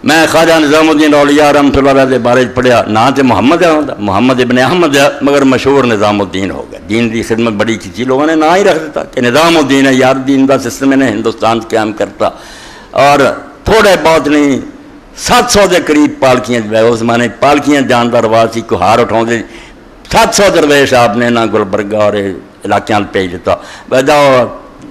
میں خواجہ نظام الدین اولیاء رحمۃ اللہ علیہ کے بارے پڑھیا، نہ تو محمد ہے محمد ابن احمد ہے، مگر مشہور نظام الدین ہو گیا۔ دین کی خدمت بڑی کیچی، لوگوں نے نہ ہی رکھ دیتا کہ نظام الدین ہے، یار دین کا سسٹم نے ہندوستان قائم کرتا، اور تھوڑے بہت نہیں 700 کے قریب پالکیاں جو ہے اس زمانے پالکیاں جان کا رواج سی، کوئی ہار اٹھاؤ 700 درویش آپ نے نہ گلبرگہ اور علاقوں بھیج دیتا، جاؤ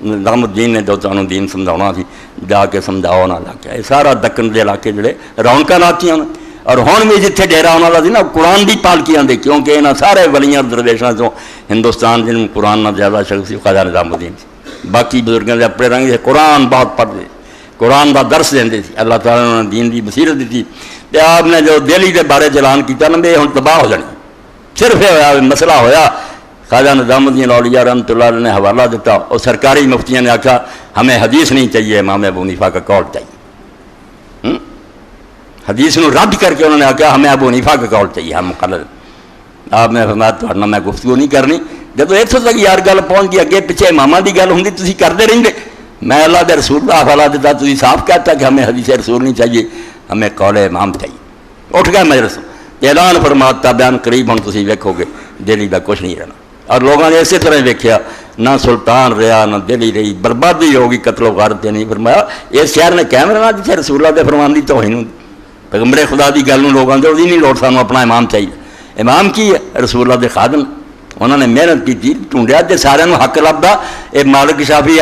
نظام الدین نے جو تمہیں دین سمجھانا سی جا کے سمجھاؤ نہ علاقہ، یہ سارا دکن کے علاقے جڑے رونقاں لاتیاں، اور ہوں بھی جتنے ڈیرا انہوں کا سی نا قرآن کی پالکیاں دے، کیونکہ یہاں سارے ولیاں درویشاں تو ہندوستان جن قرآن نہ زیادہ شخص سی خواجہ نظام الدین سی، باقی بزرگوں کے اپنے رنگ سے قرآن بہت پڑھتے، قرآن کا درس دیں سی، اللہ تعالیٰ نے دین کی بصیرت دیتی، تو آپ نے جو دہلی کے بارے چلان کیا نا یہ ہوں تباہ ہو جانی، صرف یہ ہوا مسئلہ ہویا خواجہ نظام الدین اولیاء رحمۃ اللہ علیہ نے حوالہ دیتا، اور سرکاری مفتیوں نے آخا ہمیں حدیث نہیں چاہیے، امام ابو حنیفہ کا قول چاہیے، حدیث نو رد کر کے انہوں نے آخا ہمیں ابو حنیفہ کا قول چاہیے، ہم مقلد۔ آپ نے فرمایا تھوڑا میں گفتگو نہیں کرنی، جب اتوں تک یار گل پہنچ گئی، اگے پیچھے امامہ کی گل ہوں تھی کرتے رہیں گے، میں اللہ کے رسول کا حوالہ دیتا، تھی صاف کہتا کہ ہمیں حدیث رسول نہیں چاہیے، ہمیں قول امام چاہیے، اٹھ گئے مجلس، اعلان فرماتا بیان قریب ہوں تھی ویکھو گے دہلی کا کچھ نہیں رہنا، اور لوگوں نے اسی طرح ویکھیا، نہ سلطان رہا نہ دہلی رہی، بربادی ہوگی، قتل و غارت نہیں فرمایا اس شہر نے قائم رہنا جسے رسول اللہ کے فرمان کی توہین ہوتی، پیغمبر خدا کی گل لوگوں کے وہی نہیں لوڑ، سانوں اپنا امام چاہیے، امام کی ہے رسول اللہ کے خادم، انہوں نے محنت کی ٹونڈیا جی سارے حق لبدا، یہ مالک شافی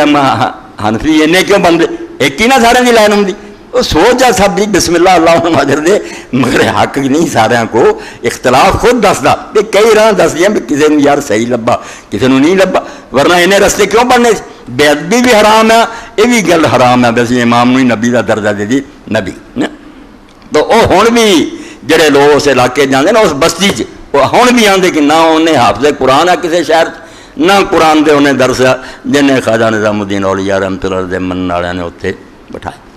حنفی انہیں کیوں بنتے، ایک ہی نہ سارے کی لائن ہوں، وہ سوچ آ سب جی بسم اللہ اللہ ماجر دے، مگر حق نہیں سارے کو، اختلاف خود دستا کہ کئی راہ دس دیا بھی کسی نے یار صحیح لبا کسی نے نہیں لبا، ورنہ انہیں رستے کیوں بننے، بے ادبی بھی حرام ہے، یہ بھی گل حرام ہے، ویسے امام نے نبی کا درجہ دے دی نبی، تو وہ ہوں بھی جڑے لوگ اس علاقے جانے نا اس بستی چ وہ ہوں بھی آتے کہ نہ انہیں حافظ قرآن ہے کسی شہر نہ قرآن دے انہیں درس ہے، جنہیں خواجہ نظام الدین اولیاء رحمۃ اللہ علیہ من والے نے اتنے بٹھایا۔